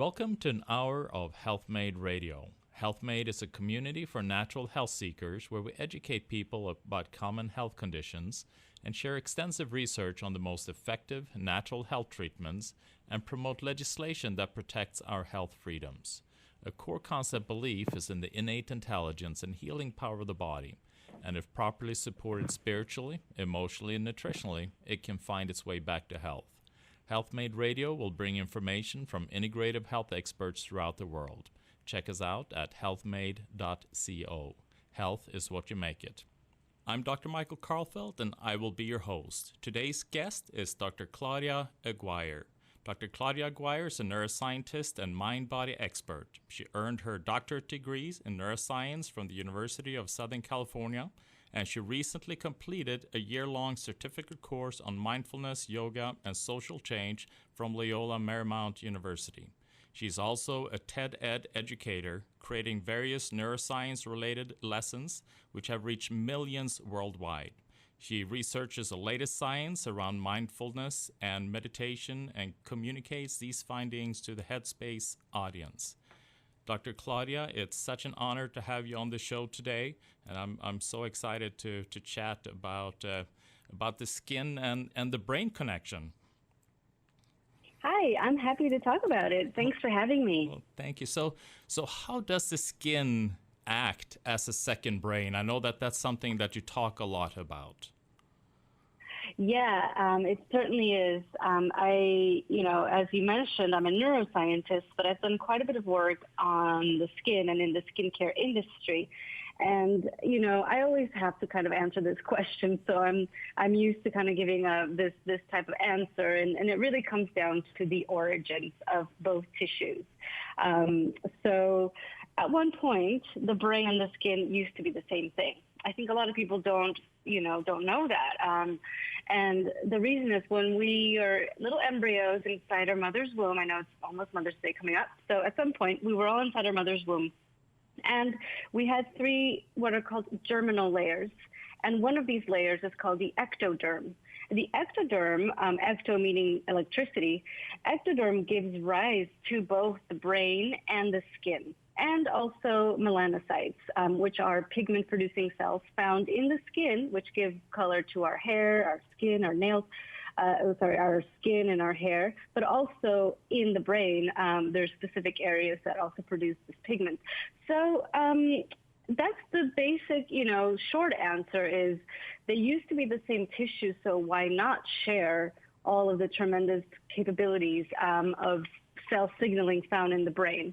Welcome to an hour of HealthMade Radio. HealthMade is a community for natural health seekers where we educate people about common health conditions and share extensive research on the most effective natural health treatments and promote legislation that protects our health freedoms. A core concept belief is in the innate intelligence and healing power of the body, and if properly supported spiritually, emotionally, and nutritionally, it can find its way back to health. HealthMade Radio will bring information from integrative health experts throughout the world. Check us out at healthmade.co. Health is what you make it. I'm Dr. Michael Karlfeldt, and I will be your host. Today's guest is Dr. Claudia Aguirre. Dr. Claudia Aguirre is a neuroscientist and mind-body expert. She earned her doctorate degrees in neuroscience from the University of Southern California, and she recently completed a year-long certificate course on mindfulness, yoga, and social change from Loyola Marymount University. She's also a TED-Ed educator, creating various neuroscience-related lessons which have reached millions worldwide. She researches the latest science around mindfulness and meditation and communicates these findings to the Headspace audience. Dr. Claudia, it's such an honor to have you on the show today, and I'm so excited to chat about the skin and the brain connection. Hi, I'm happy to talk about it. Thanks for having me. Well, thank you. So how does the skin act as a second brain? I know that that's something that you talk a lot about. Yeah, it certainly is. As you mentioned, I'm a neuroscientist, but I've done quite a bit of work on the skin and in the skincare industry. And, I always have to kind of answer this question. So I'm used to kind of giving this type of answer. And it really comes down to the origins of both tissues. So at one point, the brain and the skin used to be the same thing. I think a lot of people don't know that. And the reason is when we are little embryos inside our mother's womb, I know it's almost Mother's Day coming up. So at some point, we were all inside our mother's womb. And we had three what are called germinal layers. And one of these layers is called the ectoderm. The ectoderm, ecto meaning electricity, ectoderm gives rise to both the brain and the skin, and also melanocytes, which are pigment-producing cells found in the skin, which give color to our hair, our skin, our nails, our skin and our hair, but also in the brain, there's specific areas that also produce this pigment. So that's the basic, short answer is they used to be the same tissue, so why not share all of the tremendous capabilities of cell signaling found in the brain?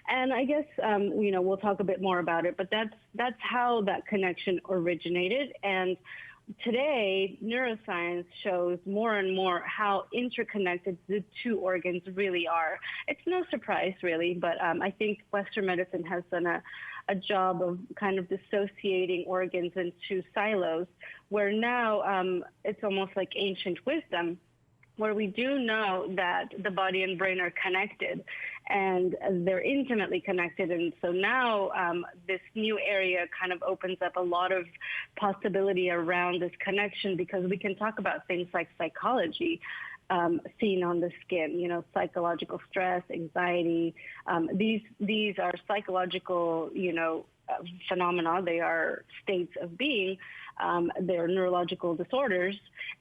And I guess, we'll talk a bit more about it, but that's how that connection originated. And today, neuroscience shows more and more how interconnected the two organs really are. It's no surprise, really, but I think Western medicine has done a job of kind of dissociating organs into silos, where now it's almost like ancient wisdom, where we do know that the body and brain are connected and they're intimately connected. And so now this new area kind of opens up a lot of possibility around this connection, because we can talk about things like psychology seen on the skin, psychological stress, anxiety. These are psychological, phenomena. They are states of being. They're neurological disorders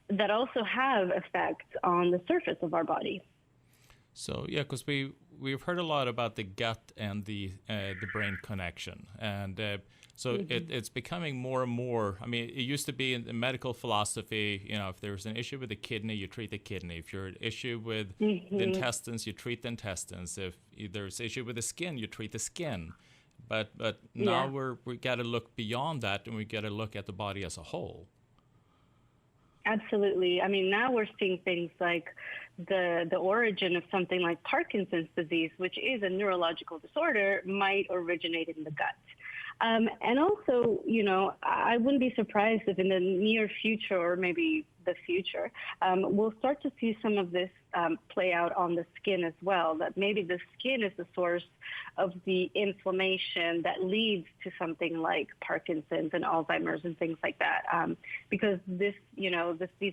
that also have effects on the surface of our body. So yeah, because we've heard a lot about the gut and the brain connection, and it's becoming more and more. I mean, it used to be in the medical philosophy, if there's an issue with the kidney, you treat the kidney. If you're an issue with the intestines, you treat the intestines. If there's an issue with the skin, you treat the skin. But now we got to look beyond that, and we got to look at the body as a whole. Absolutely. I mean, now we're seeing things like the origin of something like Parkinson's disease, which is a neurological disorder, might originate in the gut. And also, I wouldn't be surprised if in the near future, or maybe the future, we'll start to see some of this play out on the skin as well, that maybe the skin is the source of the inflammation that leads to something like Parkinson's and Alzheimer's and things like that. Because these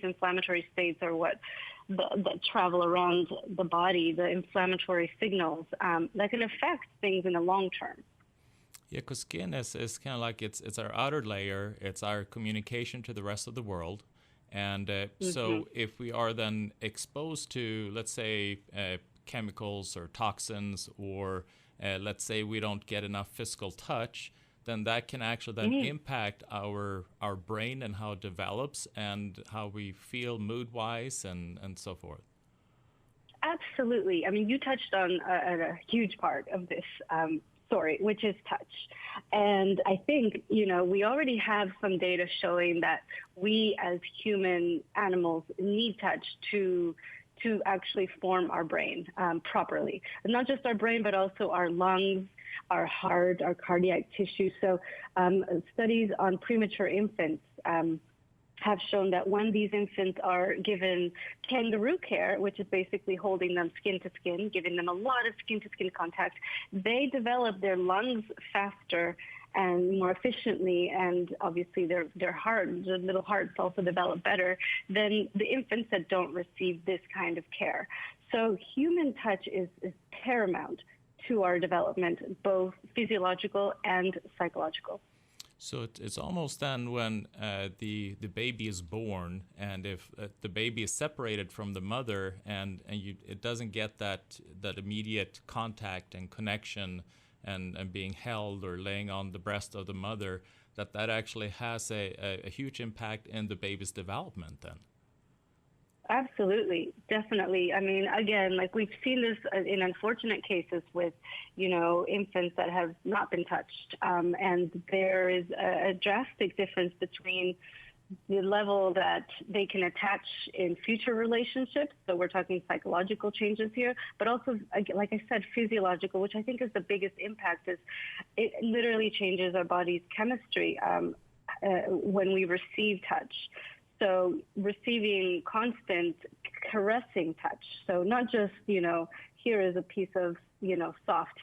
inflammatory states are what that travel around the body, the inflammatory signals that can affect things in the long term. Yeah, because skin is kind of like it's our outer layer, it's our communication to the rest of the world. And so if we are then exposed to, let's say, chemicals or toxins, or let's say we don't get enough physical touch, then that can actually then impact our brain and how it develops and how we feel mood-wise and so forth. Absolutely. I mean, you touched on a huge part of this story, which is touch. And I think, we already have some data showing that we as human animals need touch to actually form our brain properly. And not just our brain, but also our lungs, our heart, our cardiac tissue. So studies on premature infants have shown that when these infants are given kangaroo care, which is basically holding them skin to skin, giving them a lot of skin to skin contact, they develop their lungs faster and more efficiently, and obviously their heart, their little hearts also develop better than the infants that don't receive this kind of care. So human touch is paramount to our development, both physiological and psychological. So it's almost then when the baby is born, and if the baby is separated from the mother and it doesn't get that immediate contact and connection and being held or laying on the breast of the mother, that actually has a huge impact in the baby's development then. Absolutely, definitely. I mean, again, like we've seen this in unfortunate cases with, infants that have not been touched. And there is a drastic difference between the level that they can attach in future relationships. So we're talking psychological changes here, but also, like I said, physiological, which I think is the biggest impact. Is it literally changes our body's chemistry when we receive touch. So receiving constant caressing touch. So not just, here is a piece of, soft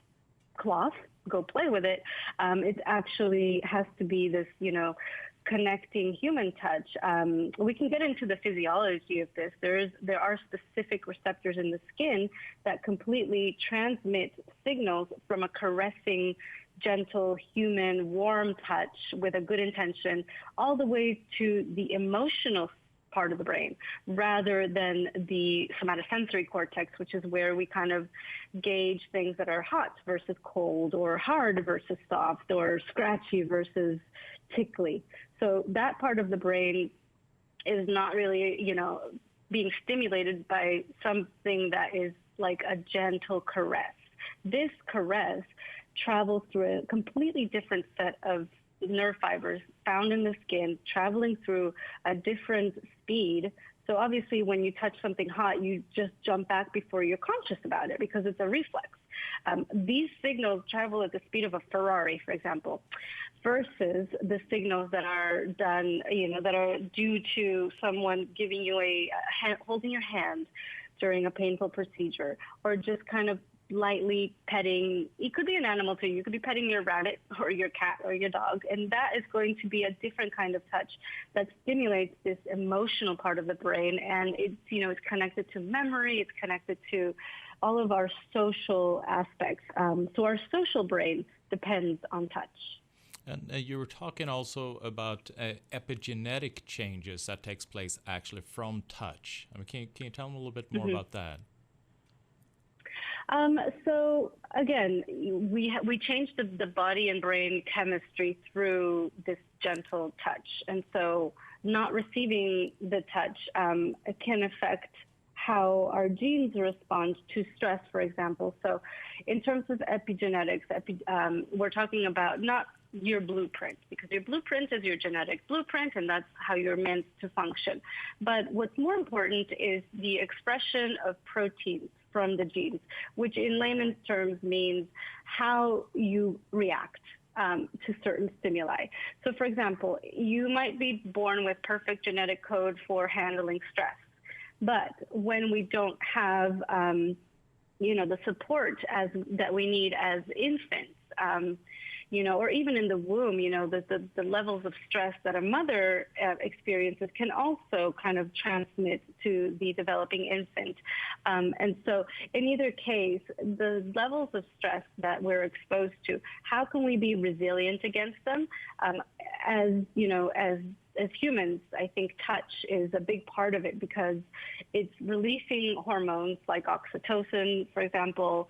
cloth, go play with it. It actually has to be this, connecting human touch. We can get into the physiology of this. There are specific receptors in the skin that completely transmit signals from a caressing, gentle, human, warm touch with a good intention, all the way to the emotional part of the brain, rather than the somatosensory cortex, which is where we kind of gauge things that are hot versus cold, or hard versus soft, or scratchy versus tickly. So that part of the brain is not really, being stimulated by something that is like a gentle caress. This caress travels through a completely different set of nerve fibers found in the skin, traveling through a different speed. So obviously when you touch something hot, you just jump back before you're conscious about it because it's a reflex. These signals travel at the speed of a Ferrari, for example, versus the signals that are done, that are due to someone giving you holding your hand during a painful procedure, or just kind of lightly petting. It could be an animal too. You could be petting your rabbit or your cat or your dog, and that is going to be a different kind of touch that stimulates this emotional part of the brain, and it's connected to memory. It's connected to all of our social aspects. So our social brain depends on touch. And you were talking also about epigenetic changes that takes place actually from touch. I mean, can you tell me a little bit more about that? So again, we change the body and brain chemistry through this gentle touch, and so not receiving the touch can affect how our genes respond to stress, for example. So in terms of epigenetics, we're talking about not your blueprint, because your blueprint is your genetic blueprint, and that's how you're meant to function. But what's more important is the expression of proteins from the genes, which in layman's terms means how you react to certain stimuli. So for example, you might be born with perfect genetic code for handling stress, but when we don't have the support that we need as infants, or even in the womb, the levels of stress that a mother experiences can also kind of transmit to the developing infant. And so in either case, the levels of stress that we're exposed to, how can we be resilient against them? As humans, I think touch is a big part of it because it's releasing hormones like oxytocin, for example.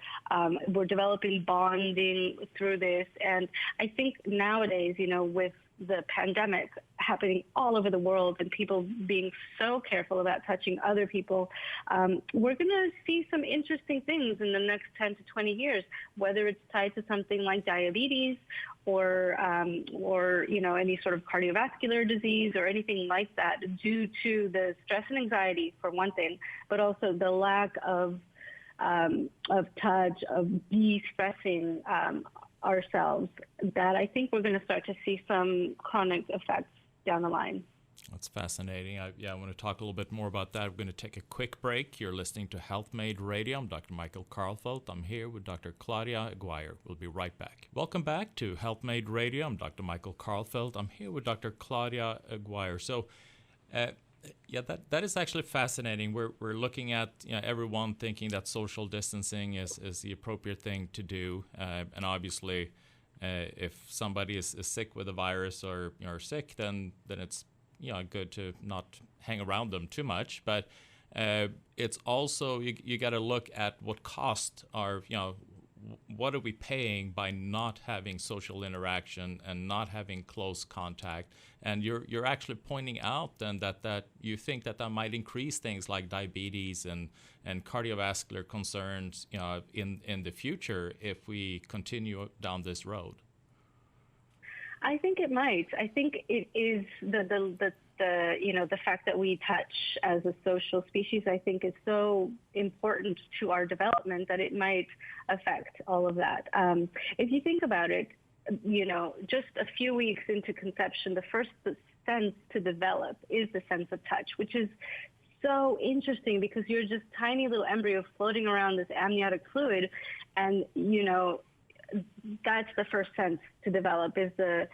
We're developing bonding through this. And I think nowadays, with the pandemic happening all over the world and people being so careful about touching other people, we're going to see some interesting things in the next 10 to 20 years, whether it's tied to something like diabetes or any sort of cardiovascular disease or anything like that, due to the stress and anxiety, for one thing, but also the lack of touch, of de-stressing ourselves, that I think we're going to start to see some chronic effects down the line. That's fascinating. I want to talk a little bit more about that. We're going to take a quick break. You're listening to Health Made Radio. I'm Dr. Michael Karlfeldt. I'm here with Dr. Claudia Aguirre. We'll be right back. Welcome back to Health Made Radio. I'm Dr. Michael Karlfeldt. I'm here with Dr. Claudia Aguirre. So, that is actually fascinating. We're looking at everyone thinking that social distancing is the appropriate thing to do, and obviously, if somebody is sick with a virus or sick, then it's good to not hang around them too much. But it's also you got to look at what costs are. What are we paying by not having social interaction and not having close contact? And you're actually pointing out then that you think that might increase things like diabetes and cardiovascular concerns in the future if we continue down this road. I think it might. I think it is the fact that we touch as a social species, I think, is so important to our development that it might affect all of that. If you think about it, just a few weeks into conception, the first sense to develop is the sense of touch, which is so interesting because you're just tiny little embryo floating around this amniotic fluid, and that's the first sense to develop, is the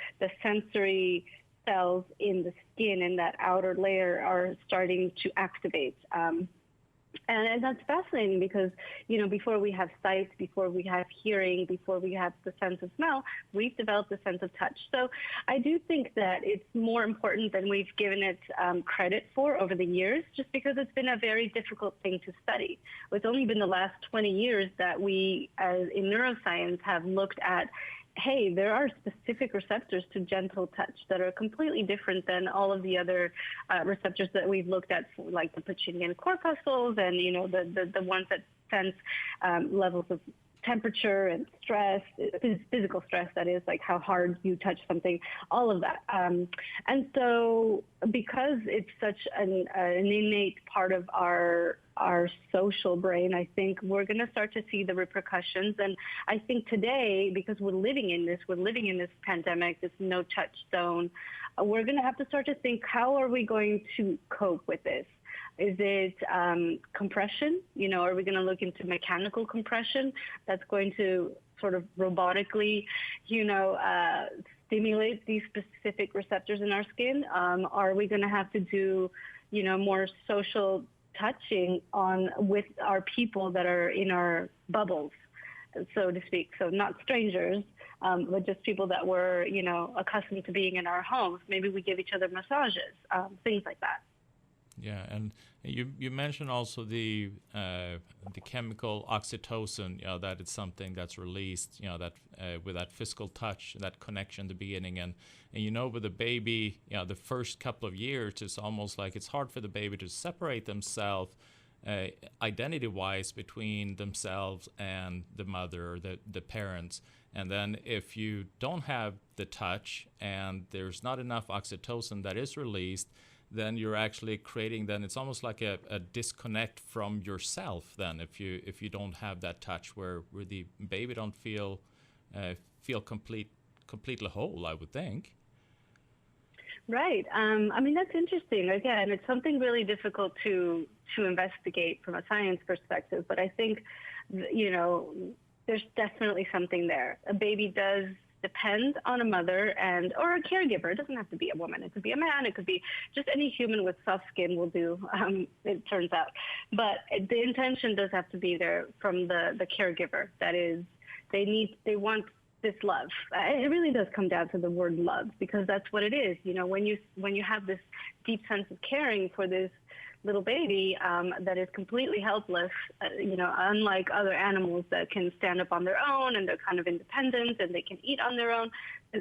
sensory cells in the skin in that outer layer are starting to activate. And that's fascinating because, before we have sight, before we have hearing, before we have the sense of smell, we've developed the sense of touch. So I do think that it's more important than we've given it credit for over the years, just because it's been a very difficult thing to study. It's only been the last 20 years that we, as in neuroscience, have looked at, hey, there are specific receptors to gentle touch that are completely different than all of the other receptors that we've looked at, like the Pacinian corpuscles and, the ones that sense levels of temperature and stress, physical stress, that is, like how hard you touch something, all of that. And so because it's such an innate part of our social brain, I think we're going to start to see the repercussions. And I think today, because we're living in this pandemic, this no touch zone, we're going to have to start to think, how are we going to cope with this? Is it compression? Are we going to look into mechanical compression that's going to sort of robotically, stimulate these specific receptors in our skin? Are we going to have to do, more social touching with our people that are in our bubbles, so to speak? So not strangers, but just people that were, accustomed to being in our homes. Maybe we give each other massages, things like that. Yeah, and you mentioned also the chemical oxytocin. That it's something that's released. That with that physical touch, that connection, the beginning, and with the baby, the first couple of years, it's almost like it's hard for the baby to separate themselves identity-wise between themselves and the mother or the parents. And then if you don't have the touch and there's not enough oxytocin that is released, then you're actually creating, then it's almost like a disconnect from yourself then, if you don't have that touch where the baby don't feel completely whole, I would think. Right. That's interesting. Again, it's something really difficult to investigate from a science perspective, but I think, there's definitely something there. A baby does depend on a mother or a caregiver. It doesn't have to be a woman. It could be a man. It could be just any human with soft skin will do, it turns out. But the intention does have to be there from the caregiver. That is, they want this love. It really does come down to the word love, because that's what it is. You know, when you have this deep sense of caring for this little baby that is completely helpless, you know, unlike other animals that can stand up on their own and they're kind of independent and they can eat on their own,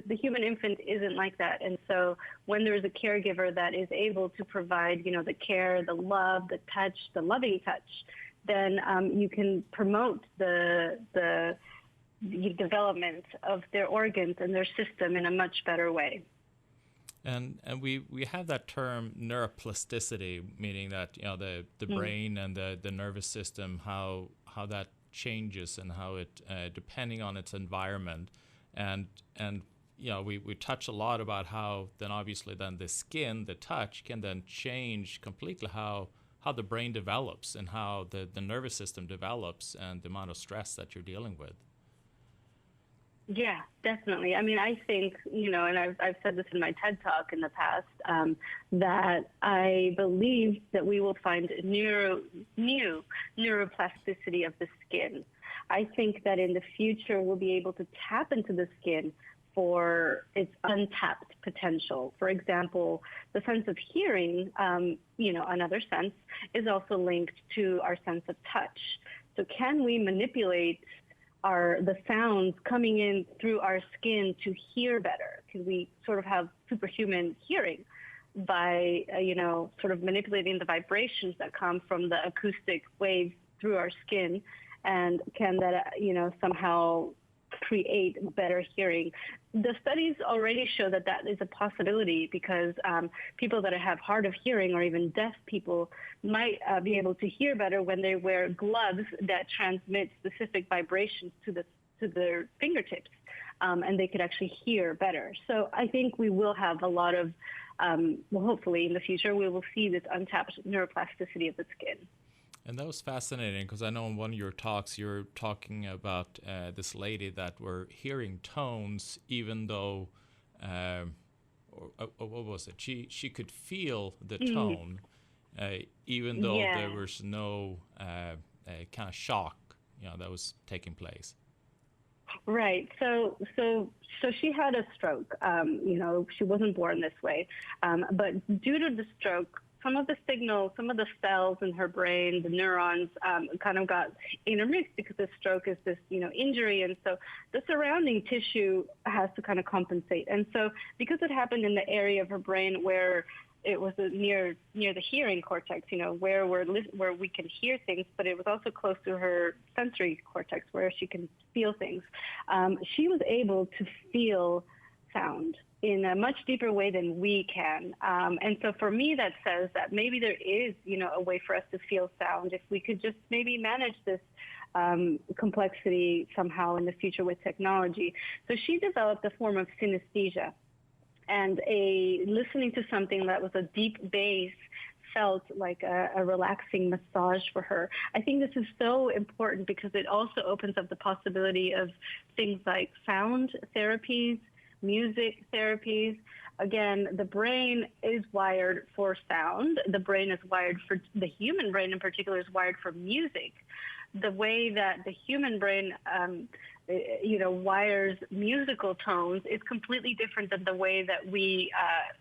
the human infant isn't like that. And so when there is a caregiver that is able to provide, you know, the care, the love, the touch, the loving touch, then you can promote the development of their organs and their system in a much better way. And we have that term neuroplasticity, meaning that, you know, the brain and the nervous system, how that changes and how it depending on its environment, and you know, we touch a lot about how then obviously then the skin, the touch can then change completely how the brain develops and how the nervous system develops and the amount of stress that you're dealing with. Yeah, definitely. I mean, I think, you know, and I've said this in my TED Talk in the past, that I believe that we will find new neuroplasticity of the skin. I think that in the future, we'll be able to tap into the skin for its untapped potential. For example, the sense of hearing, you know, another sense, is also linked to our sense of touch. So can we manipulate the sounds coming in through our skin to hear better? Can we sort of have superhuman hearing by, you know, sort of manipulating the vibrations that come from the acoustic waves through our skin? And can that, you know, somehow create better hearing? The studies already show that that is a possibility, because people that have hard of hearing or even deaf people might be able to hear better when they wear gloves that transmit specific vibrations to their fingertips, and they could actually hear better. So I think we will have a lot of, well, hopefully in the future, we will see this untapped neuroplasticity of the skin. And that was fascinating, because I know in one of your talks you're talking about this lady that were hearing tones even though, what was it? She could feel the tone even though there was no kind of shock, you know, that was taking place. Right. So she had a stroke. You know, she wasn't born this way, but due to the stroke, some of the signals, some of the cells in her brain, the neurons, kind of got intermixed, because the stroke is this, you know, injury. And so the surrounding tissue has to kind of compensate. And so because it happened in the area of her brain where it was near the hearing cortex, you know, where we can hear things, but it was also close to her sensory cortex where she can feel things. She was able to feel sound in a much deeper way than we can. And so for me, that says that maybe there is, you know, a way for us to feel sound if we could just maybe manage this complexity somehow in the future with technology. So she developed a form of synesthesia, and listening to something that was a deep bass felt like a relaxing massage for her. I think this is so important because it also opens up the possibility of things like sound therapies, music therapies. Again, the brain is wired for sound. The brain is wired for, the human brain in particular is wired for music. The way that the human brain, wires musical tones is completely different than the way that we,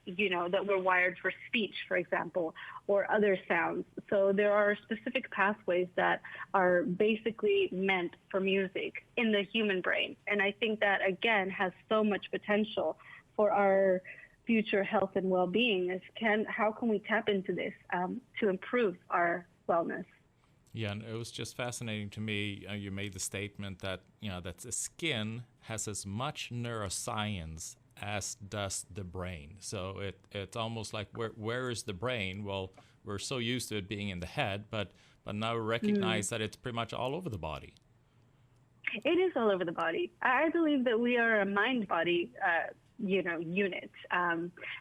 that we're wired for speech, for example, or other sounds. So there are specific pathways that are basically meant for music in the human brain. And I think that, again, has so much potential for our future health and well-being. How can we tap into this to improve our wellness? Yeah, and it was just fascinating to me. You made the statement that, that the skin has as much neuroscience as does the brain. So it's almost like, where is the brain? Well, we're so used to it being in the head, but now we recognize that it's pretty much all over the body. It is all over the body. I believe that we are a mind-body unit,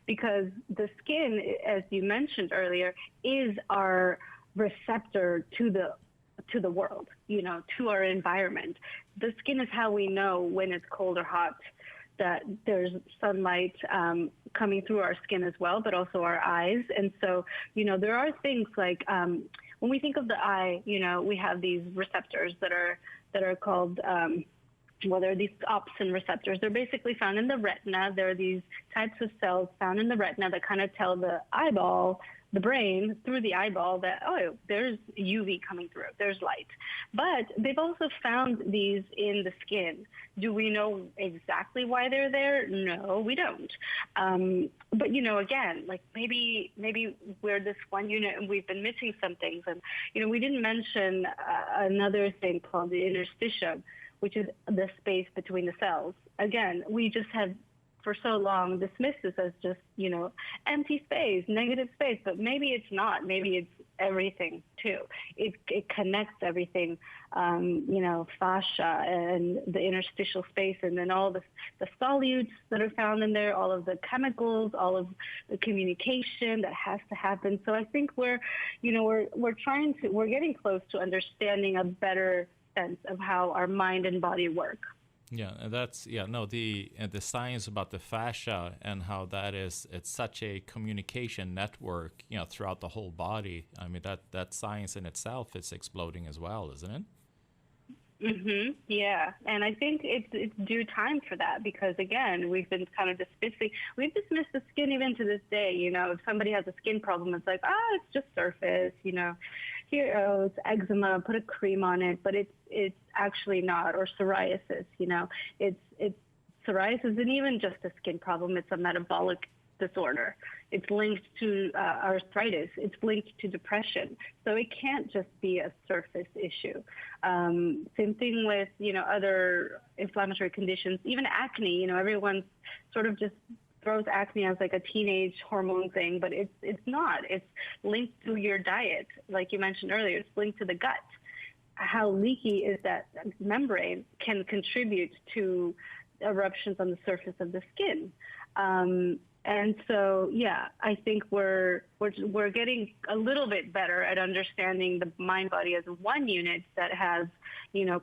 because the skin, as you mentioned earlier, is our receptor to the world, to our environment. the skin is how we know when it's cold or hot, that there's sunlight coming through our skin as well, but also our eyes. And so, there are things like when we think of the eye, we have these receptors that are called, they're these opsin receptors. They're basically found in the retina. There are these types of cells found in the retina that kind of tell the eyeball, the brain, through the eyeball that, there's UV coming through, there's light. But they've also found these in the skin. Do we know exactly why they're there? No, we don't. But, again, like maybe we're this one unit and we've been missing some things. And, we didn't mention another thing called the interstitium, which is the space between the cells. Again, we just have for so long dismissed this as just, empty space, negative space, but maybe it's not. Maybe it's everything too. It connects everything, fascia and the interstitial space, and then all the solutes that are found in there, all of the chemicals, all of the communication that has to happen. So I think we're getting close to understanding a better sense of how our mind and body work. Yeah, and the science about the fascia and how it's such a communication network, throughout the whole body. I mean, that science in itself is exploding as well, isn't it? Mm-hmm. Yeah, and I think it's due time for that because, again, we've been kind of we've dismissed the skin even to this day. If somebody has a skin problem, it's like, it's just surface, here, it's eczema, put a cream on it, but it's actually not, or psoriasis, it's psoriasis isn't even just a skin problem, it's a metabolic disorder. It's linked to arthritis, it's linked to depression. So it can't just be a surface issue. Same thing with, other inflammatory conditions, even acne, everyone sort of just throws acne as like a teenage hormone thing, but it's not. It's linked to your diet. Like you mentioned earlier, it's linked to the gut. How leaky is that membrane can contribute to eruptions on the surface of the skin. And so, I think we're getting a little bit better at understanding the mind-body as one unit that has,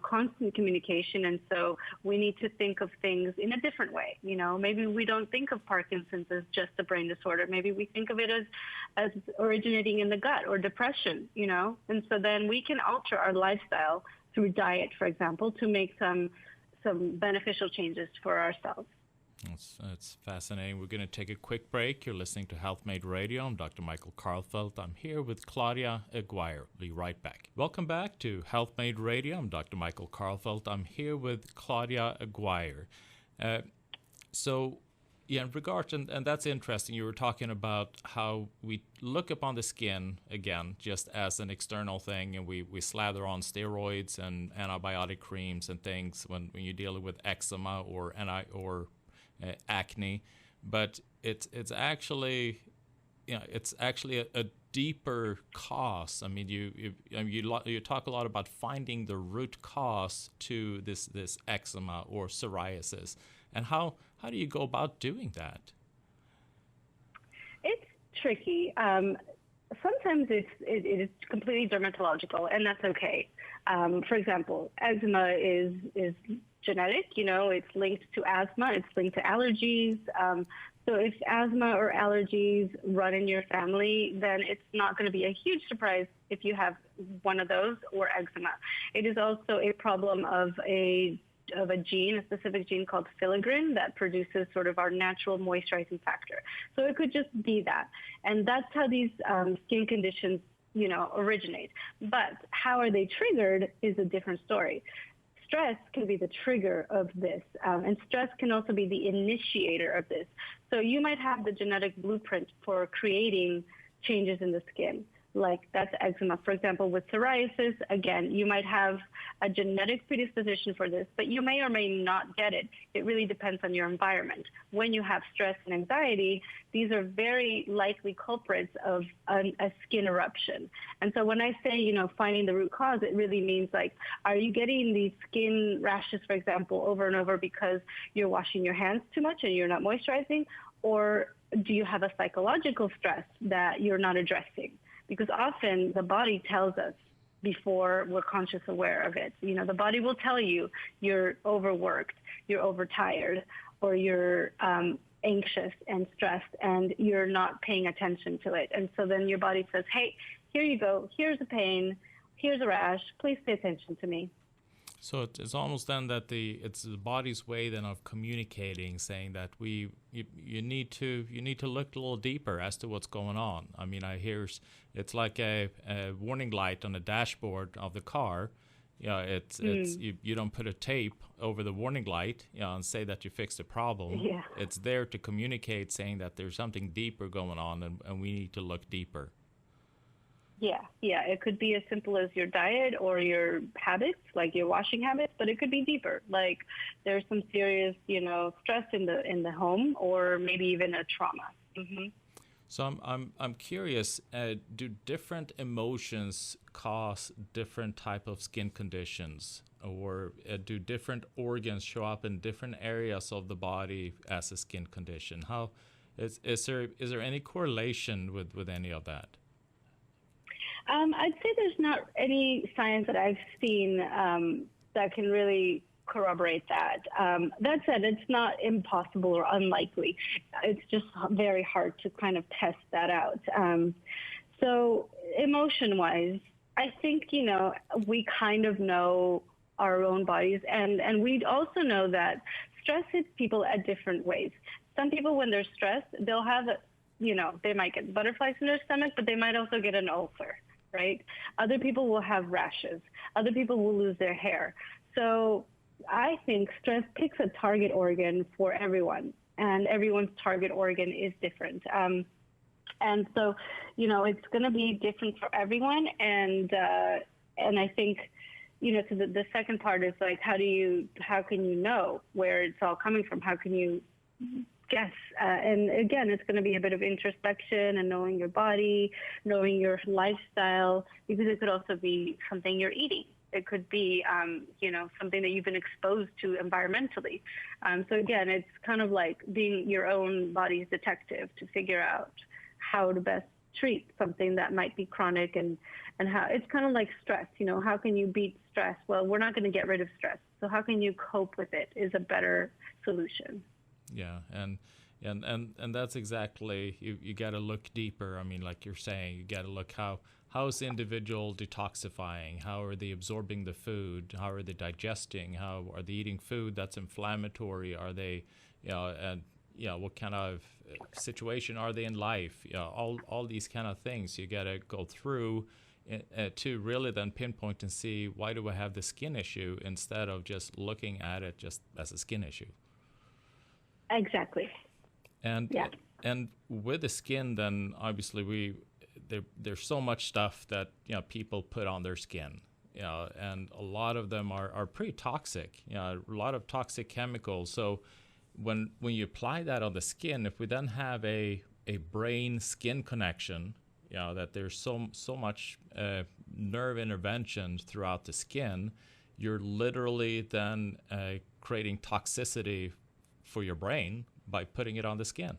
constant communication. And so we need to think of things in a different way. Maybe we don't think of Parkinson's as just a brain disorder. Maybe we think of it as originating in the gut or depression, And so then we can alter our lifestyle through diet, for example, to make some beneficial changes for ourselves. It's fascinating. We're going to take a quick break. You're listening to Health Made Radio. I'm Dr. Michael Karlfeldt. I'm here with Claudia Aguirre. Be right back. Welcome back to Health Made Radio. I'm Dr. Michael Karlfeldt. I'm here with Claudia Aguirre. In regards, and that's interesting, you were talking about how we look upon the skin, again, just as an external thing, and we slather on steroids and antibiotic creams and things when you're dealing with eczema or acne, but it's actually a deeper cause. I mean, you talk a lot about finding the root cause to this eczema or psoriasis, and how do you go about doing that? It's tricky. Sometimes it is completely dermatological, and that's okay. For example, eczema is genetic, it's linked to asthma, it's linked to allergies. So if asthma or allergies run in your family, then it's not going to be a huge surprise if you have one of those or eczema. It is also a problem of a gene, a specific gene called filaggrin that produces sort of our natural moisturizing factor. So it could just be that. And that's how these skin conditions, originate. But how are they triggered is a different story. Stress can be the trigger of this, and stress can also be the initiator of this. So you might have the genetic blueprint for creating changes in the skin, like that's eczema. For example, with psoriasis, again, you might have a genetic predisposition for this, but you may or may not get it. It really depends on your environment. When you have stress and anxiety, these are very likely culprits of a skin eruption. And so when I say, finding the root cause, it really means like, are you getting these skin rashes, for example, over and over because you're washing your hands too much and you're not moisturizing? Or do you have a psychological stress that you're not addressing? Because often the body tells us before we're conscious aware of it. You know, the body will tell you you're overworked, you're overtired, or you're anxious and stressed, and you're not paying attention to it. And so then your body says, hey, here you go, here's a pain, here's a rash, please pay attention to me. So it's almost then that it's the body's way then of communicating, saying that you need to look a little deeper as to what's going on. I mean, it's like a warning light on the dashboard of the car. It's you don't put a tape over the warning light, and say that you fixed the problem. Yeah. It's there to communicate, saying that there's something deeper going on, and we need to look deeper. Yeah. It could be as simple as your diet or your habits, like your washing habits, but it could be deeper. Like there's some serious, stress in the home, or maybe even a trauma. Mm-hmm. So I'm curious. Do different emotions cause different type of skin conditions, or do different organs show up in different areas of the body as a skin condition? How is there any correlation with any of that? I'd say there's not any science that I've seen that can really corroborate that. That said, it's not impossible or unlikely. It's just very hard to kind of test that out. So emotion-wise, I think, we kind of know our own bodies, and we also know that stress hits people at different ways. Some people, when they're stressed, they'll have, they might get butterflies in their stomach, but they might also get an ulcer. Right? Other people will have rashes. Other people will lose their hair. So I think stress picks a target organ for everyone, and everyone's target organ is different. And so, it's going to be different for everyone. And I think, so the second part is like, how can you know where it's all coming from? How can you guess? And again, it's going to be a bit of introspection and knowing your body, knowing your lifestyle, because it could also be something you're eating. It could be, something that you've been exposed to environmentally. So again, it's kind of like being your own body's detective to figure out how to best treat something that might be chronic, and how it's kind of like stress. How can you beat stress? Well, we're not going to get rid of stress. So how can you cope with it is a better solution. Yeah, and that's exactly, you got to look deeper. I mean, like you're saying, you got to look how is the individual detoxifying? How are they absorbing the food? How are they digesting? How are they eating food that's inflammatory? Are they, what kind of situation are they in life? All these kind of things you got to go through to really then pinpoint and see, why do I have the skin issue, instead of just looking at it just as a skin issue. Exactly. And with the skin, then obviously there's so much stuff that people put on their skin, and a lot of them are pretty toxic. A lot of toxic chemicals. So when you apply that on the skin, if we then have a brain skin connection, that there's so much nerve intervention throughout the skin, you're literally then creating toxicity for your brain by putting it on the skin.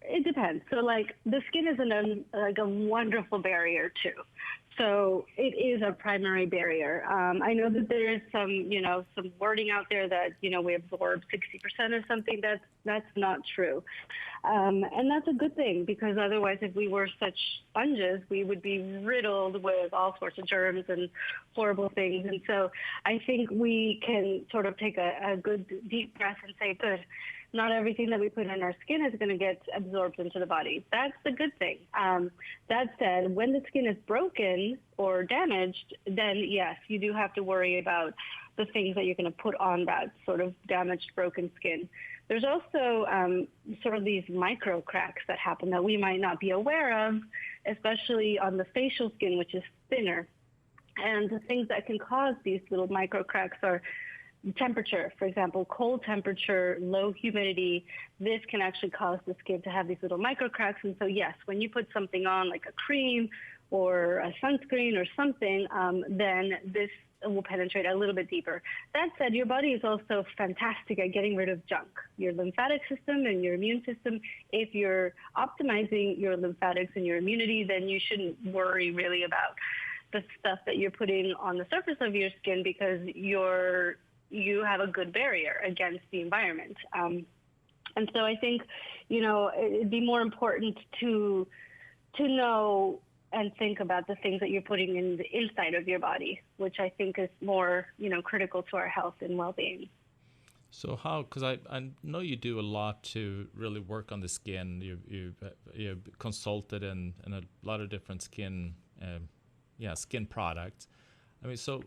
It depends. So like the skin is a wonderful barrier too. So it is a primary barrier. I know that there is some wording out there that, we absorb 60% or something. That's not true. And that's a good thing, because otherwise, if we were such sponges, we would be riddled with all sorts of germs and horrible things. And so I think we can sort of take a good deep breath and say, good, not everything that we put in our skin is going to get absorbed into the body. That's the good thing. That said, when the skin is broken or damaged, then yes, you do have to worry about the things that you're going to put on that sort of damaged, broken skin. There's also sort of these micro cracks that happen that we might not be aware of, especially on the facial skin, which is thinner. And the things that can cause these little micro cracks are temperature, for example, cold temperature, low humidity. This can actually cause the skin to have these little micro cracks. And so, yes, when you put something on like a cream or a sunscreen or something, then this will penetrate a little bit deeper. That said, your body is also fantastic at getting rid of junk. Your lymphatic system and your immune system, if you're optimizing your lymphatics and your immunity, then you shouldn't worry really about the stuff that you're putting on the surface of your skin, because you have a good barrier against the environment. And so I think, it'd be more important to know and think about the things that you're putting in the inside of your body, which I think is more, critical to our health and well-being. So how, because I know you do a lot to really work on the skin. You've consulted in a lot of different skin products. I mean, so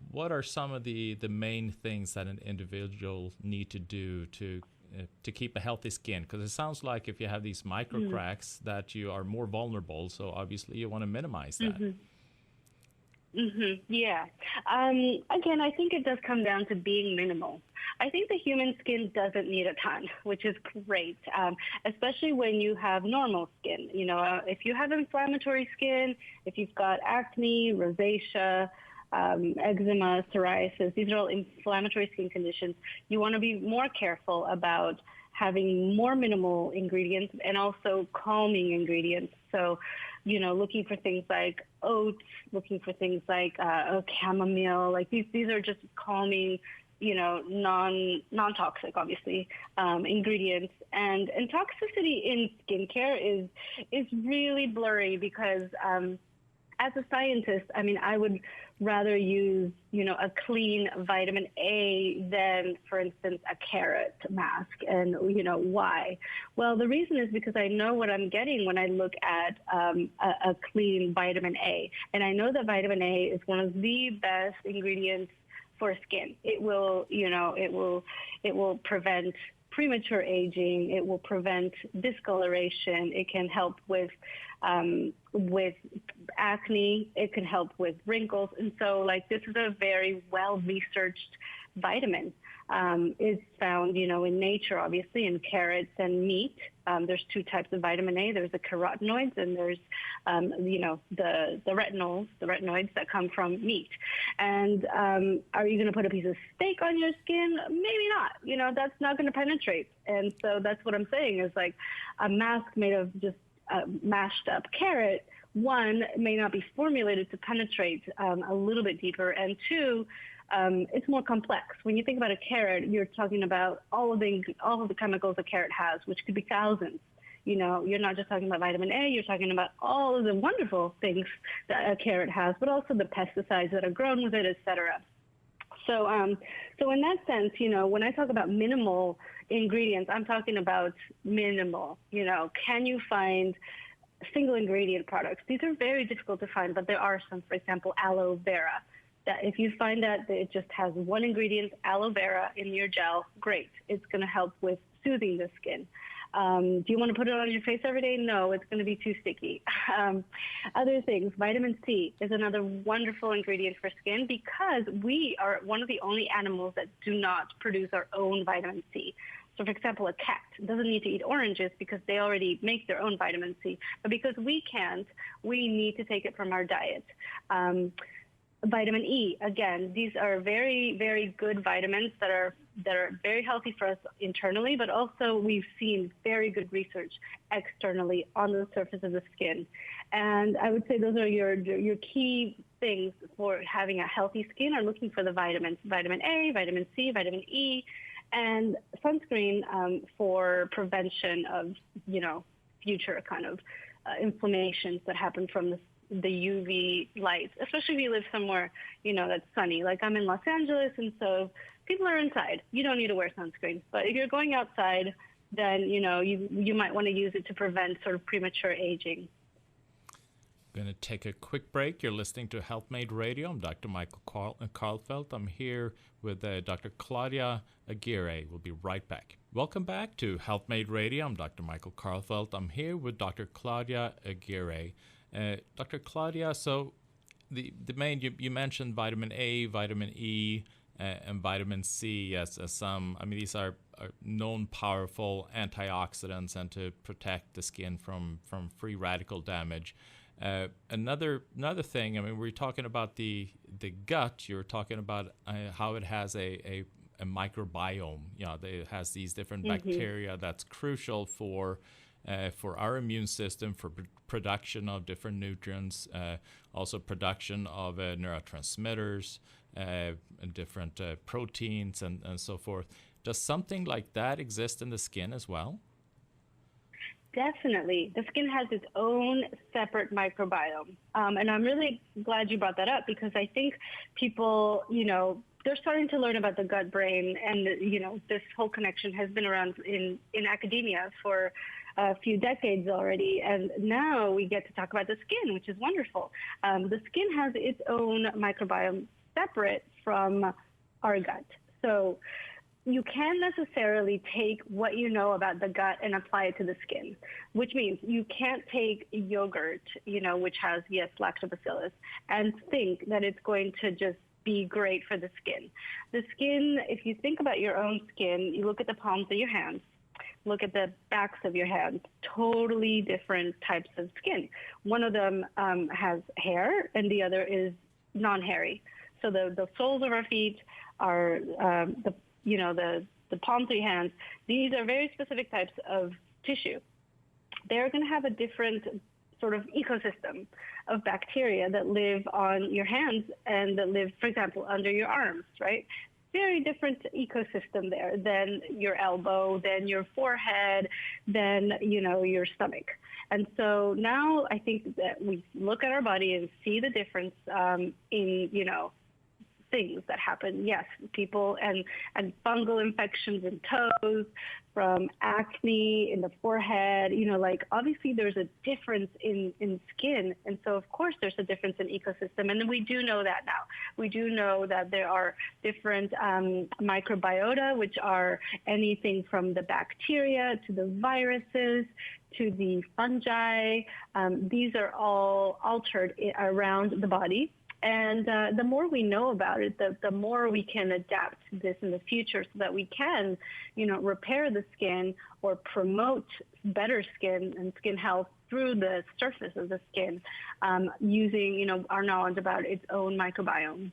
what are some of the main things that an individual need to do to keep a healthy skin? Because it sounds like if you have these micro cracks that you are more vulnerable. So obviously you want to minimize that. Yeah. Again, I think it does come down to being minimal. I think the human skin doesn't need a ton, which is great, especially when you have normal skin. If you have inflammatory skin, if you've got acne, rosacea, eczema, psoriasis, these are all inflammatory skin conditions. You want to be more careful about having more minimal ingredients and also calming ingredients. So, looking for things like oats, looking for things like chamomile, like these are just calming, non-toxic, obviously, ingredients. And toxicity in skincare is really blurry because as a scientist, I mean, I would rather use, a clean vitamin A than, for instance, a carrot mask. And, why? Well, the reason is because I know what I'm getting when I look at a clean vitamin A. And I know that vitamin A is one of the best ingredients for skin. It will, it will prevent premature aging. It will prevent discoloration. It can help with acne. It can help with wrinkles. And so, this is a very well-researched vitamin. It's found, in nature, obviously, in carrots and meat. There's two types of vitamin A. There's the carotenoids and there's, the retinoids that come from meat. And are you going to put a piece of steak on your skin? Maybe not. That's not going to penetrate. And so that's what I'm saying is like a mask made of just mashed up carrot, one, may not be formulated to penetrate a little bit deeper, and two, it's more complex. When you think about a carrot, you're talking about all of the chemicals a carrot has, which could be thousands. You're not just talking about vitamin A, you're talking about all of the wonderful things that a carrot has, but also the pesticides that are grown with it, et cetera. So in that sense, when I talk about minimal ingredients, I'm talking about minimal. Can you find single ingredient products? These are very difficult to find, but there are some, for example, aloe vera. That if you find that it just has one ingredient, aloe vera, in your gel, great. It's going to help with soothing the skin. Do you want to put it on your face every day? No, it's going to be too sticky. Other things, vitamin C is another wonderful ingredient for skin because we are one of the only animals that do not produce our own vitamin C. So, for example, a cat doesn't need to eat oranges because they already make their own vitamin C. But because we can't, we need to take it from our diet. Vitamin E, again, these are very, very good vitamins that are very healthy for us internally, but also we've seen very good research externally on the surface of the skin. And I would say those are your key things for having a healthy skin are looking for the vitamins, vitamin A, vitamin C, vitamin E, and sunscreen for prevention of, future kind of inflammations that happen from the UV light, especially if you live somewhere, that's sunny. Like I'm in Los Angeles, and so people are inside. You don't need to wear sunscreen. But if you're going outside, then, you might want to use it to prevent sort of premature aging. Going to take a quick break. You're listening to Health Made Radio. I'm Dr. Michael Karlfeldt. I'm here with Dr. Claudia Aguirre. We'll be right back. Welcome back to Health Made Radio. I'm Dr. Michael Karlfeldt. I'm here with Dr. Claudia Aguirre. Dr. Claudia, so the main, you mentioned vitamin A, vitamin E, and vitamin C as some, these are known powerful antioxidants and to protect the skin from free radical damage. Another thing, I mean, we're talking about the gut. You're talking about how it has a microbiome. You know, it has these different bacteria that's crucial for our immune system, for production of different nutrients, also production of neurotransmitters, and different proteins, and so forth. Does something like that exist in the skin as well? Definitely. The skin has its own separate microbiome. And I'm really glad you brought that up, because I think people, they're starting to learn about the gut brain, and, this whole connection has been around in academia for a few decades already. And now we get to talk about the skin, which is wonderful. The skin has its own microbiome separate from our gut. So you can't necessarily take what you know about the gut and apply it to the skin, which means you can't take yogurt, which has, yes, lactobacillus, and think that it's going to just be great for the skin. The skin, if you think about your own skin, you look at the palms of your hands, look at the backs of your hands, totally different types of skin. One of them has hair and the other is non-hairy. So the soles of our feet are the palms of your hands. These are very specific types of tissue. They're going to have a different sort of ecosystem of bacteria that live on your hands and that live, for example, under your arms, right? Very different ecosystem there than your elbow, than your forehead, than, your stomach. And so now I think that we look at our body and see the difference in, things that happen. Yes, people and fungal infections in toes, from acne in the forehead, obviously there's a difference in skin. And so of course there's a difference in ecosystem. And we do know that now. We do know that there are different microbiota, which are anything from the bacteria to the viruses to the fungi. These are all altered around the body. And the more we know about it, the more we can adapt this in the future, so that we can, repair the skin or promote better skin and skin health through the surface of the skin, using, our knowledge about its own microbiome.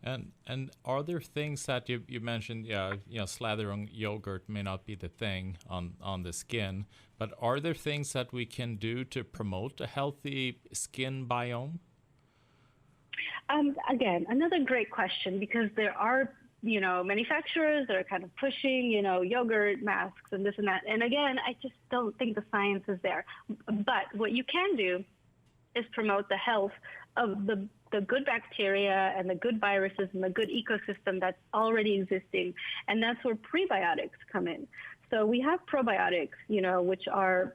And are there things that you mentioned, slathering yogurt may not be the thing on the skin, but are there things that we can do to promote a healthy skin biome? Again, another great question, because there are, manufacturers that are kind of pushing, yogurt masks and this and that. And again, I just don't think the science is there. But what you can do is promote the health of the good bacteria and the good viruses and the good ecosystem that's already existing. And that's where prebiotics come in. So we have probiotics, which are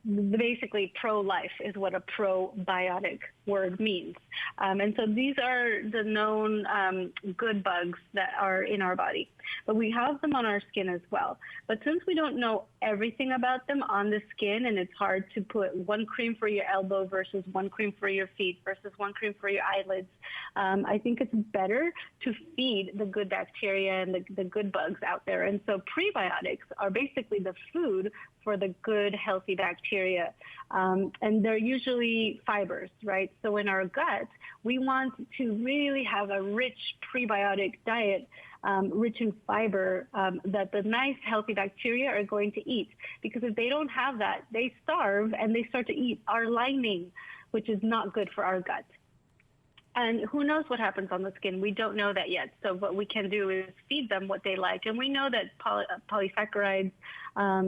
basically pro-life is what a probiotic word means. And so these are the known good bugs that are in our body. But we have them on our skin as well. But since we don't know everything about them on the skin, and it's hard to put one cream for your elbow versus one cream for your feet versus one cream for your eyelids, I think it's better to feed the good bacteria and the good bugs out there. And so prebiotics are basically the food for the good, healthy bacteria. And they're usually fibers, right? So in our gut, we want to really have a rich prebiotic diet, rich in fiber, that the nice, healthy bacteria are going to eat. Because if they don't have that, they starve and they start to eat our lining, which is not good for our gut. And who knows what happens on the skin? We don't know that yet. So what we can do is feed them what they like. And we know that polysaccharides,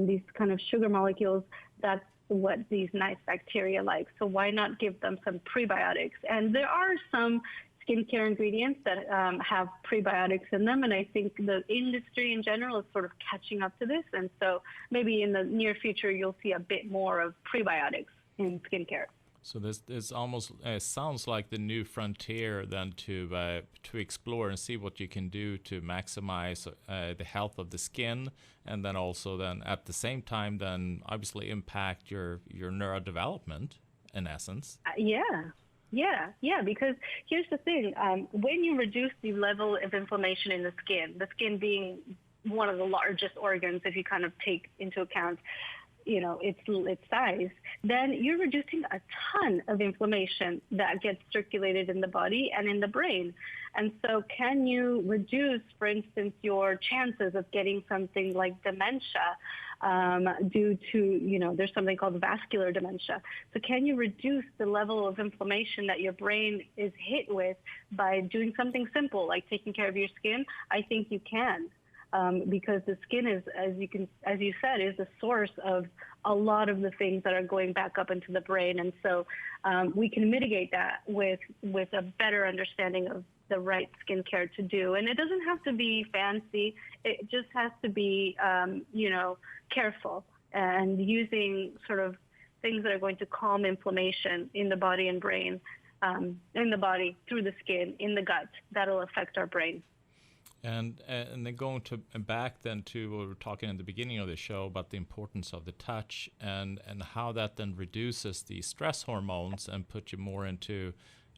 these kind of sugar molecules, that's what these nice bacteria like. So why not give them some prebiotics? And there are some skincare ingredients that have prebiotics in them. And I think the industry in general is sort of catching up to this. And so maybe in the near future, you'll see a bit more of prebiotics in skincare. So this almost sounds like the new frontier then to explore and see what you can do to maximize the health of the skin, and then also then at the same time then obviously impact your neurodevelopment in essence. Yeah, because here's the thing. When you reduce the level of inflammation in the skin being one of the largest organs if you kind of take into account its size, then you're reducing a ton of inflammation that gets circulated in the body and in the brain. And so can you reduce, for instance, your chances of getting something like dementia due to, there's something called vascular dementia. So can you reduce the level of inflammation that your brain is hit with by doing something simple like taking care of your skin? I think you can. Because the skin is, as you said, is the source of a lot of the things that are going back up into the brain. And so we can mitigate that with a better understanding of the right skincare to do. And it doesn't have to be fancy. It just has to be, careful and using sort of things that are going to calm inflammation in the body and brain, in the body, through the skin, in the gut. That'll affect our brain. And then going back then to what we were talking in the beginning of the show about the importance of the touch and how that then reduces the stress hormones and puts you more into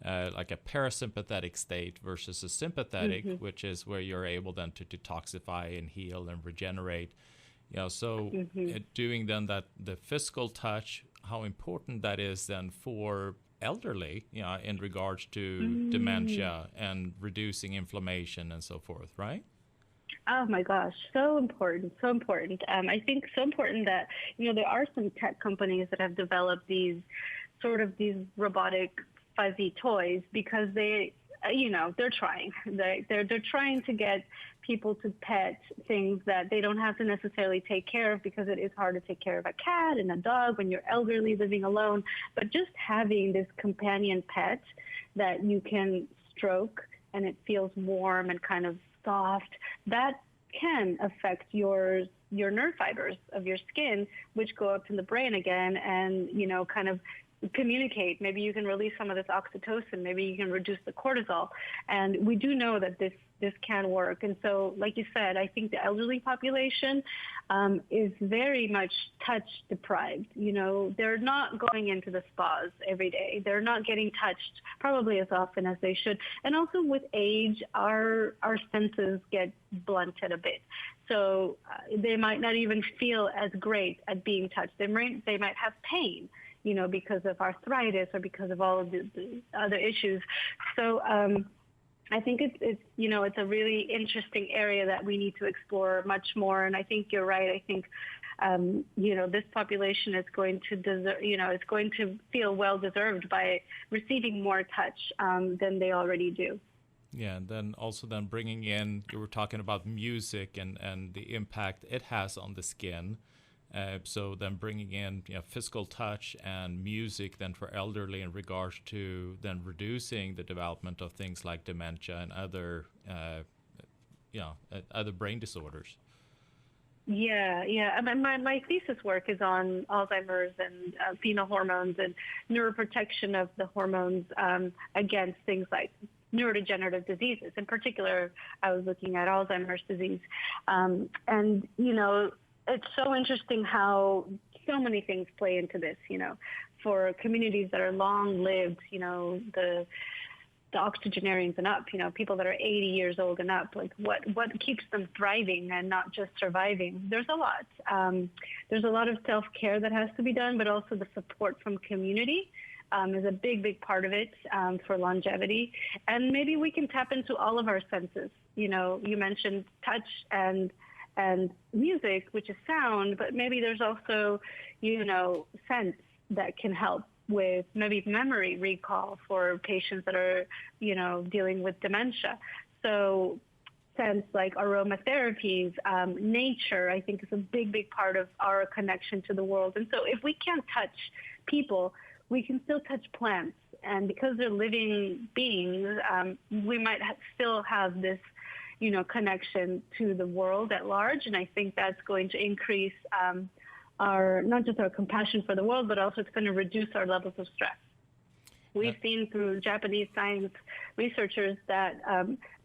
like a parasympathetic state versus a sympathetic, which is where you're able then to detoxify and heal and regenerate. Doing then that the physical touch, how important that is then for elderly, in regards to dementia and reducing inflammation and so forth, right? Oh my gosh, so important, so important. I think so important that, there are some tech companies that have developed these robotic fuzzy toys because they're trying. They're trying to get people to pet things that they don't have to necessarily take care of because it is hard to take care of a cat and a dog when you're elderly living alone. But just having this companion pet that you can stroke and it feels warm and kind of soft, that can affect your nerve fibers of your skin, which go up to the brain again and, kind of communicate. Maybe you can release some of this oxytocin. Maybe you can reduce the cortisol. And we do know that this can work. And so, like you said, I think the elderly population is very much touch deprived. They're not going into the spas every day. They're not getting touched probably as often as they should. And also with age, our senses get blunted a bit. So they might not even feel as great at being touched. They might have pain, because of arthritis or because of all of the other issues. So I think it's a really interesting area that we need to explore much more. And I think you're right. I think, this population is going to deserve, it's going to feel well deserved by receiving more touch than they already do. Yeah, and then also bringing in, you were talking about music and the impact it has on the skin. So then bringing in physical touch and music then for elderly in regards to then reducing the development of things like dementia and other other brain disorders. Yeah. I mean, my thesis work is on Alzheimer's and phenohormones and neuroprotection of the hormones against things like neurodegenerative diseases. In particular, I was looking at Alzheimer's disease, and it's so interesting how so many things play into this, for communities that are long-lived, the octogenarians and up, people that are 80 years old and up, like what keeps them thriving and not just surviving? There's a lot. There's a lot of self-care that has to be done, but also the support from community is a big part of it for longevity. And maybe we can tap into all of our senses. You mentioned touch and music, which is sound, but maybe there's also, sense that can help with maybe memory recall for patients that are, dealing with dementia. So sense like aromatherapies, nature, I think is a big part of our connection to the world. And so if we can't touch people, we can still touch plants. And because they're living beings, we might still have this connection to the world at large. And I think that's going to increase not just our compassion for the world, but also it's going to reduce our levels of stress. We've seen through Japanese science researchers that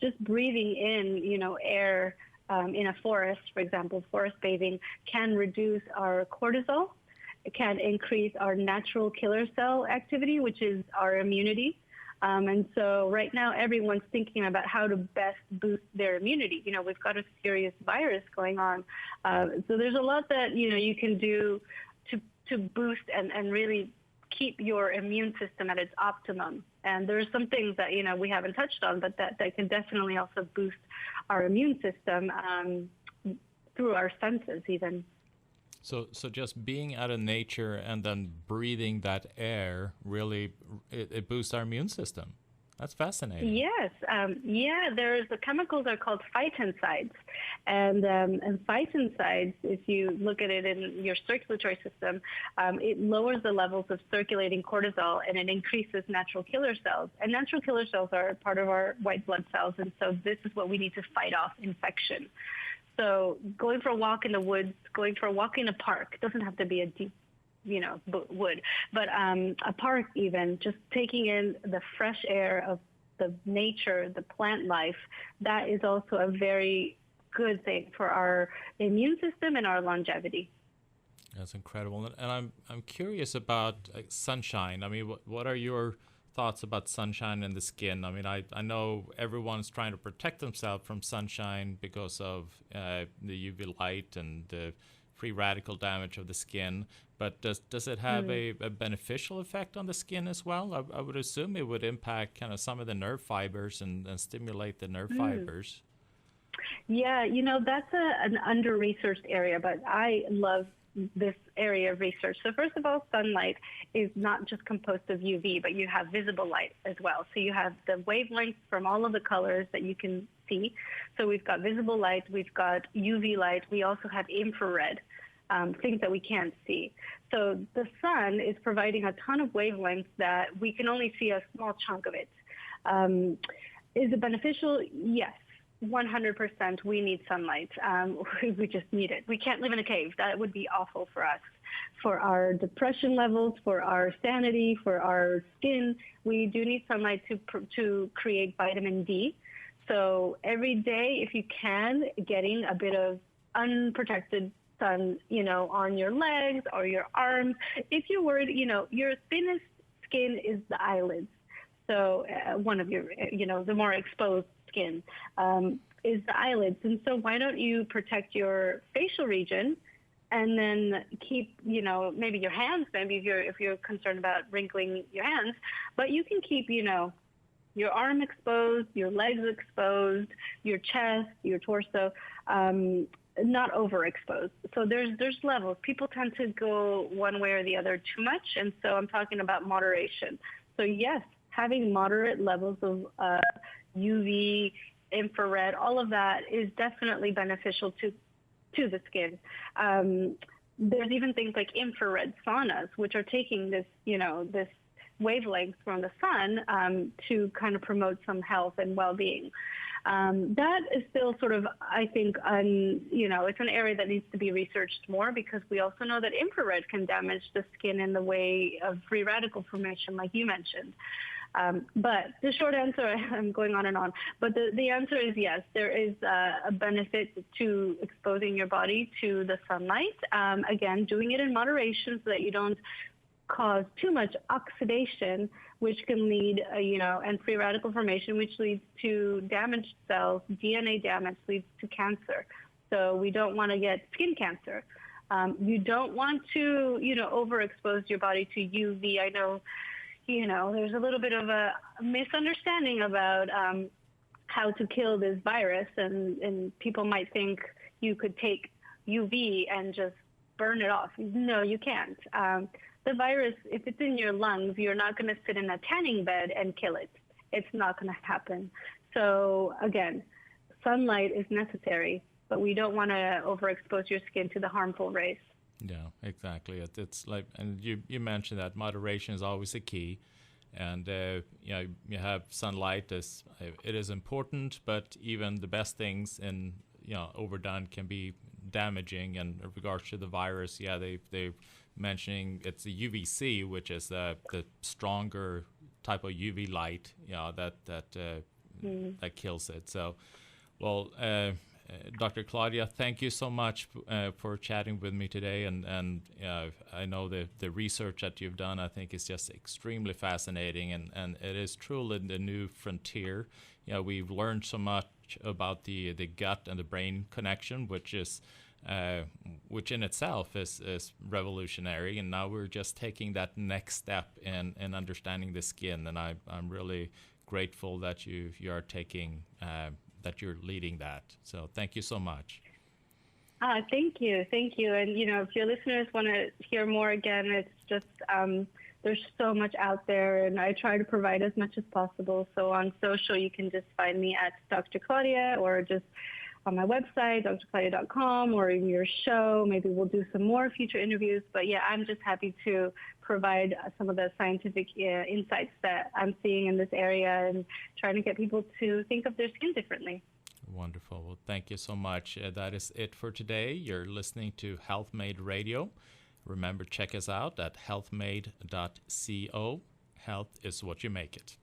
just breathing in, air in a forest, for example, forest bathing, can reduce our cortisol. It can increase our natural killer cell activity, which is our immunity. And so right now, everyone's thinking about how to best boost their immunity. We've got a serious virus going on. So there's a lot that, you can do boost and really keep your immune system at its optimum. And there's some things that, we haven't touched on, but that can definitely also boost our immune system through our senses even. So just being out of nature and then breathing that air, really, it boosts our immune system. That's fascinating. Yes. There's the chemicals are called phytoncides. And phytoncides, if you look at it in your circulatory system, it lowers the levels of circulating cortisol and it increases natural killer cells. And natural killer cells are part of our white blood cells. And so this is what we need to fight off infection. So going for a walk in the woods, going for a walk in a park, doesn't have to be a deep wood, but a park even, just taking in the fresh air of the nature, the plant life, that is also a very good thing for our immune system and our longevity. That's incredible. And I'm curious about sunshine. I mean, what are your thoughts about sunshine and the skin? I mean, I know everyone's trying to protect themselves from sunshine because of the UV light and the free radical damage of the skin, but does it have a beneficial effect on the skin as well? I would assume it would impact kind of some of the nerve fibers and stimulate the nerve fibers. Yeah, that's an under-researched area, but I love this area of research. So first of all, sunlight is not just composed of UV, but you have visible light as well. So you have the wavelengths from all of the colors that you can see. So we've got visible light, we've got UV light, we also have infrared, things that we can't see. So the sun is providing a ton of wavelengths that we can only see a small chunk of it. Is it beneficial? Yes. 100%, we need sunlight. We just need it. We can't live in a cave. That would be awful for us. For our depression levels, for our sanity, for our skin, we do need sunlight to create vitamin D. So every day, if you can, getting a bit of unprotected sun, on your legs or your arms. If you're worried, your thinnest skin is the eyelids. So one of your, the more exposed skin is the eyelids. And so why don't you protect your facial region and then keep, maybe your hands, maybe if you're concerned about wrinkling your hands, but you can keep, your arm exposed, your legs exposed, your chest, your torso, not overexposed. So there's levels. People tend to go one way or the other too much. And so I'm talking about moderation. So yes, having moderate levels of UV, infrared, all of that is definitely beneficial to the skin. There's even things like infrared saunas, which are taking this, this wavelength from the sun to kind of promote some health and well-being. That is still sort of, I think, it's an area that needs to be researched more because we also know that infrared can damage the skin in the way of free radical formation, like you mentioned. But the short answer, I'm going on and on, but the answer is yes, there is a benefit to exposing your body to the sunlight. Again, doing it in moderation so that you don't cause too much oxidation, which can lead, and free radical formation, which leads to damaged cells. DNA damage leads to cancer. So we don't want to get skin cancer. You don't want to, overexpose your body to UV. I know, there's a little bit of a misunderstanding about how to kill this virus, and people might think you could take UV and just burn it off. No, you can't. The virus, if it's in your lungs, you're not going to sit in a tanning bed and kill it. It's not going to happen. So again, sunlight is necessary, but we don't want to overexpose your skin to the harmful rays. Yeah, exactly. It's like, and you mentioned that moderation is always the key, and you have sunlight it is important, but even the best things in overdone can be damaging. And in regards to the virus, they're mentioning it's the UVC, which is the stronger type of UV light, that kills it. So, well. Dr. Claudia, thank you so much for chatting with me today. And I know the research that you've done, I think, is just extremely fascinating. And it is truly the new frontier. We've learned so much about the gut and the brain connection, which is which in itself is revolutionary. And now we're just taking that next step in understanding the skin. And I'm really grateful that you are taking, that you're leading that. So thank you so much. Thank you. And, if your listeners want to hear more, again, it's just, there's so much out there, and I try to provide as much as possible. So on social, you can just find me at Dr. Claudia, or just on my website, drclaudia.com, or in your show. Maybe we'll do some more future interviews. But yeah, I'm just happy to provide some of the scientific insights that I'm seeing in this area, and trying to get people to think of their skin differently. Wonderful. Well, thank you so much. That is it for today. You're listening to Health Made Radio. Remember, check us out at healthmade.co. Health is what you make it.